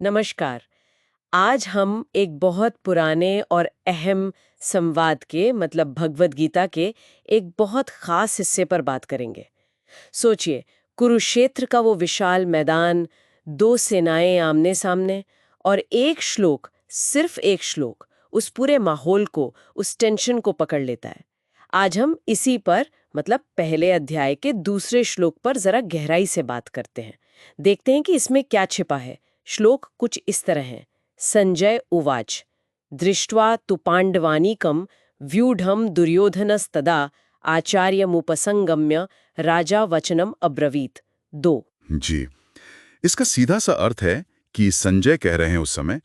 नमस्कार। आज हम एक बहुत पुराने और अहम संवाद के मतलब भगवद गीता के एक बहुत खास हिस्से पर बात करेंगे। सोचिए, कुरुक्षेत्र का वो विशाल मैदान, दो सेनाएं आमने सामने और एक श्लोक, सिर्फ एक श्लोक उस पूरे माहौल को, उस टेंशन को पकड़ लेता है। आज हम इसी पर मतलब पहले अध्याय के दूसरे श्लोक पर जरा गहराई से बात करते हैं। देखते हैं कि इसमें क्या छिपा है। श्लोक कुछ इस तरह है। संजय उवाच दृष्ट्वा तु पांडवानीकम व्यूढ़म दुर्योधनस्तदा आचार्यमुपसंगम्य राजा वचनम अब्रवीत। 2। जी, इसका सीधा सा अर्थ है कि संजय कह रहे हैं उस समय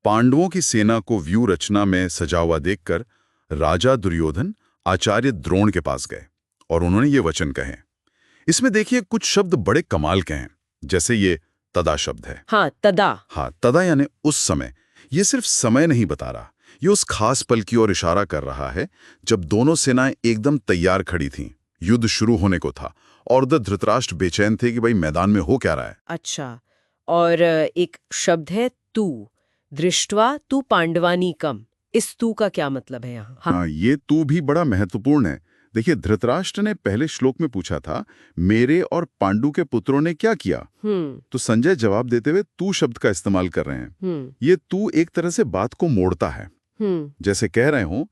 पांडवों की सेना को व्यू रचना में सजा हुआ देखकर राजा दुर्योधन आचार्य द्रोण के पास गए और उन्होंने ये वचन कहे। इसमें देखिए कुछ शब्द बड़े कमाल के हैं, जैसे ये तदा शब्द है। हाँ, तदा। हाँ, तदा यानी उस समय। ये सिर्फ समय नहीं बता रहा, ये उस खास पल की ओर इशारा कर रहा है जब दोनों सेनाएं एकदम तैयार खड़ी थीं। युद्ध शुरू होने को था और उधर धृतराष्ट्र बेचैन थे कि भाई मैदान में हो क्या रहा है। अच्छा, और एक शब्द है तू, दृष्ट्वा तू पांडवानीकम। इस तू का क्या मतलब है यहाँ? हाँ, ये तू भी बड़ा महत्वपूर्ण है। देखिए, धृतराष्ट्र ने पहले श्लोक में पूछा था मेरे और पांडु के पुत्रों ने क्या किया, तो संजय जवाब देते हुए तू शब्द का इस्तेमाल कर रहे हैं। ये तू एक तरह से बात को मोड़ता है। जैसे कह रहे हो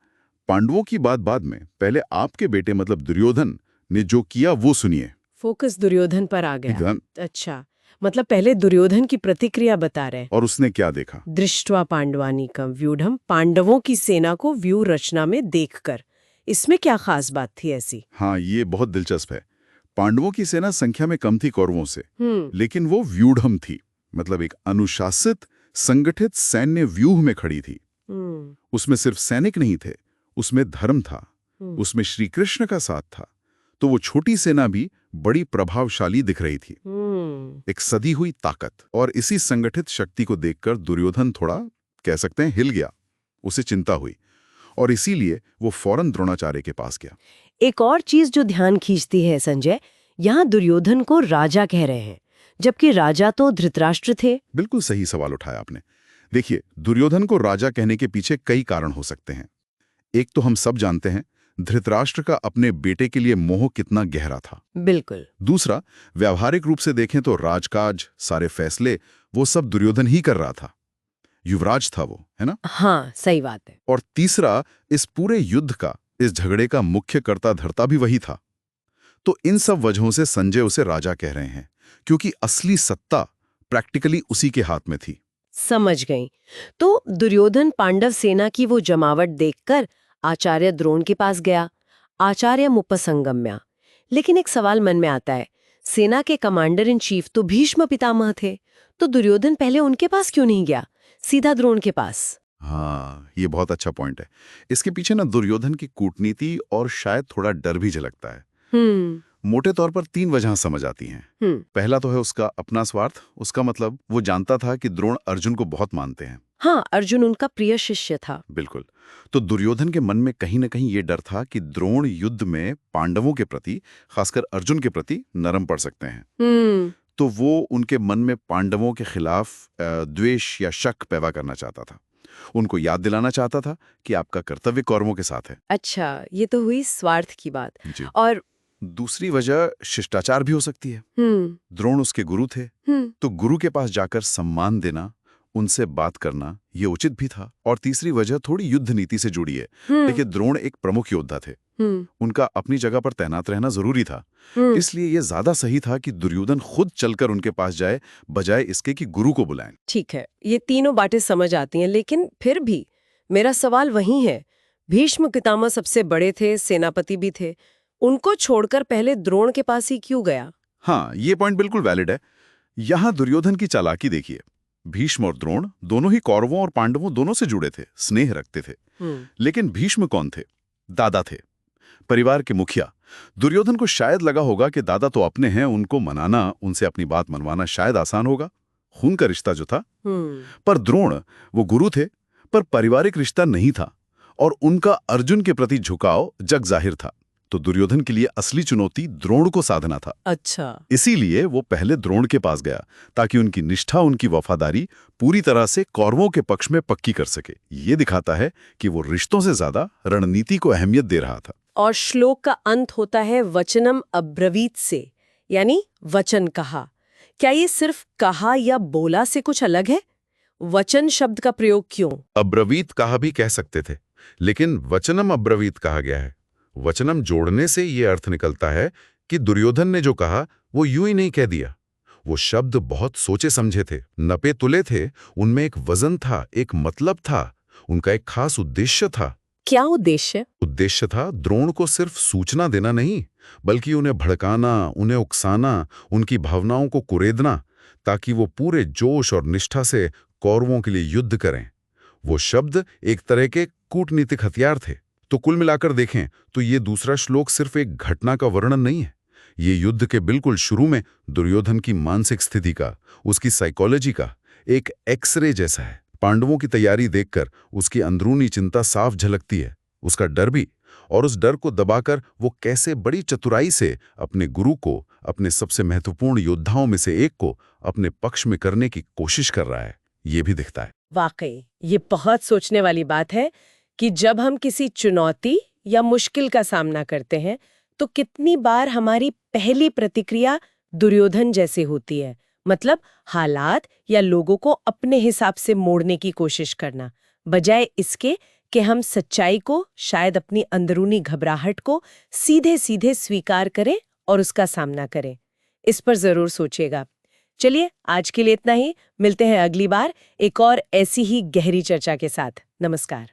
पांडवों की बात बाद में, पहले आपके बेटे मतलब दुर्योधन ने जो किया वो सुनिए। फोकस दुर्योधन पर आ गया। अच्छा, मतलब पहले दुर्योधन की प्रतिक्रिया बता रहे हैं। और उसने क्या देखा? दृष्ट्वा पांडवानीकम व्यूढ़म, पांडवों की सेना को व्यू रचना में देखकर। इसमें क्या खास बात थी ऐसी? हाँ, ये बहुत दिलचस्प है। पांडवों की सेना संख्या में कम थी कौरवों से, लेकिन वो व्यूढ़म थी, मतलब एक अनुशासित संगठित सैन्य व्यूह में खड़ी थी। उसमें सिर्फ सैनिक नहीं थे, उसमें धर्म था, उसमें श्री कृष्ण का साथ था। तो वो छोटी सेना भी बड़ी प्रभावशाली दिख रही थी, एक सदी हुई ताकत। और इसी संगठित शक्ति को देखकर दुर्योधन थोड़ा कह सकते हैं हिल गया, उसे चिंता हुई और इसीलिए वो फौरन द्रोणाचार्य के पास गया। एक और चीज जो ध्यान खींचती है संजय, यहाँ दुर्योधन को राजा कह रहे हैं, जबकि राजा तो धृतराष्ट्र थे। बिल्कुल सही सवाल उठाया आपने। देखिए, दुर्योधन को राजा कहने के पीछे कई कारण हो सकते हैं। एक तो हम सब जानते हैं, धृतराष्ट्र का अपने बेटे के लिए मोह कितना गहरा था। बिल्कुल। दूसरा, व्यावहारिक रूप से देखें तो राजकाज, सारे फैसले वो सब दुर्योधन ही कर रहा था। युवराज था वो, है ना? हाँ, सही बात है। और तीसरा, इस पूरे युद्ध का, इस झगड़े का मुख्य कर्ता धर्ता भी वही था। तो इन सब वजहों से संजय उसे राजा कह रहे हैं, क्योंकि असली सत्ता प्रैक्टिकली उसी के हाथ में थी। समझ गई। तो दुर्योधन पांडव सेना की वो जमावट देखकर आचार्य द्रोण के पास गया, आचार्य मुपसंगम्या। लेकिन एक सवाल मन में आता है, सेना के कमांडर इन चीफ तो भीष्म पितामह थे, तो दुर्योधन पहले उनके पास क्यों नहीं गया, सीधा द्रोण के पास? हाँ, ये बहुत अच्छा पॉइंट है। इसके पीछे ना दुर्योधन की कूटनीति और शायद थोड़ा डर भी झलकता है। मोटे तौर पर 3 वजह समझ आती हैं। पहला तो है उसका अपना स्वार्थ। उसका मतलब वो जानता था कि द्रोण अर्जुन को बहुत मानते हैं। हाँ, अर्जुन उनका प्रिय शिष्य था। बिल्कुल। तो दुर्योधन के मन में कहीं न कहीं ये डर था कि द्रोण युद्ध में पांडवों के प्रति, खासकर अर्जुन के प्रति नरम पड़ सकते हैं। तो वो उनके मन में पांडवों के खिलाफ द्वेष या शक पैदा करना चाहता था। उनको याद दिलाना चाहता था कि आपका कर्तव्य कौरवों के साथ है। अच्छा, ये तो हुई स्वार्थ की बात। जी। और दूसरी वजह शिष्टाचार भी हो सकती है। द्रोण उसके गुरु थे, तो गुरु के पास जाकर सम्मान देना, उनसे बात करना, ये उचित भी था। और तीसरी वजह थोड़ी युद्ध नीति से जुड़ी है। देखिए, द्रोण एक प्रमुख योद्धा थे, उनका अपनी जगह पर तैनात रहना जरूरी था। इसलिए ये ज्यादा सही था कि दुर्योधन खुद चलकर उनके पास जाए, बजाय इसके कि गुरु को बुलाएं। ठीक है, ये तीनों बातें समझ आती हैं, लेकिन फिर भी मेरा सवाल वही है। भीष्म पितामह सबसे बड़े थे, सेनापति भी थे, उनको छोड़कर पहले द्रोण के पास ही क्यों गया? हाँ, ये पॉइंट बिल्कुल वैलिड है। यहाँ दुर्योधन की चालाकी देखिए। भीष्म और द्रोण दोनों ही कौरवों और पांडवों दोनों से जुड़े थे, स्नेह रखते थे। लेकिन भीष्म कौन थे? दादा थे, परिवार के मुखिया। दुर्योधन को शायद लगा होगा कि दादा तो अपने हैं, उनको मनाना, उनसे अपनी बात मनवाना शायद आसान होगा, खून का रिश्ता जो था। पर द्रोण वो गुरु थे, पर पारिवारिक रिश्ता नहीं था, और उनका अर्जुन के प्रति झुकाव जग जाहिर था। तो दुर्योधन के लिए असली चुनौती द्रोण को साधना था। अच्छा। इसीलिए वो पहले द्रोण के पास गया ताकि उनकी निष्ठा, उनकी वफादारी पूरी तरह से कौरवों के पक्ष में पक्की कर सके। ये दिखाता है कि वो रिश्तों से ज्यादा रणनीति को अहमियत दे रहा था। और श्लोक का अंत होता है वचनम अब्रवीत से, यानी वचन कहा। क्या ये सिर्फ कहा या बोला से कुछ अलग है? वचन शब्द का प्रयोग क्यों? अब्रवीत कहा भी कह सकते थे, लेकिन वचनम अब्रवीत कहा गया है। वचनम जोड़ने से ये अर्थ निकलता है कि दुर्योधन ने जो कहा वो यूं ही नहीं कह दिया। वो शब्द बहुत सोचे समझे थे, नपे तुले थे, उनमें एक वजन था, एक मतलब था, उनका एक खास उद्देश्य था। क्या उद्देश्य? उद्देश्य था द्रोण को सिर्फ सूचना देना नहीं, बल्कि उन्हें भड़काना, उन्हें उकसाना, उनकी भावनाओं को कुरेदना, ताकि वो पूरे जोश और निष्ठा से कौरवों के लिए युद्ध करें। वो शब्द एक तरह के कूटनीतिक हथियार थे। तो कुल मिलाकर देखें तो ये दूसरा श्लोक सिर्फ एक घटना का वर्णन नहीं है। ये युद्ध के बिल्कुल शुरू में दुर्योधन की मानसिक स्थिति का, उसकी साइकोलॉजी का एक एक्सरे जैसा है। पांडवों की तैयारी देखकर उसकी अंदरूनी चिंता साफ झलकती है, उसका डर भी, और उस डर को दबाकर वो कैसे बड़ी चतुराई से अपने गुरु को, अपने सबसे महत्वपूर्ण योद्धाओं में से एक को अपने पक्ष में करने की कोशिश कर रहा है, ये भी दिखता है। वाकई ये बहुत सोचने वाली बात है कि जब हम किसी चुनौती या मुश्किल का सामना करते हैं तो कितनी बार हमारी पहली प्रतिक्रिया दुर्योधन जैसे होती है, मतलब हालात या लोगों को अपने हिसाब से मोड़ने की कोशिश करना, बजाय इसके कि हम सच्चाई को, शायद अपनी अंदरूनी घबराहट को सीधे सीधे स्वीकार करें और उसका सामना करें। इस पर जरूर सोचिएगा। चलिए आज के लिए इतना ही, मिलते हैं अगली बार एक और ऐसी ही गहरी चर्चा के साथ। नमस्कार।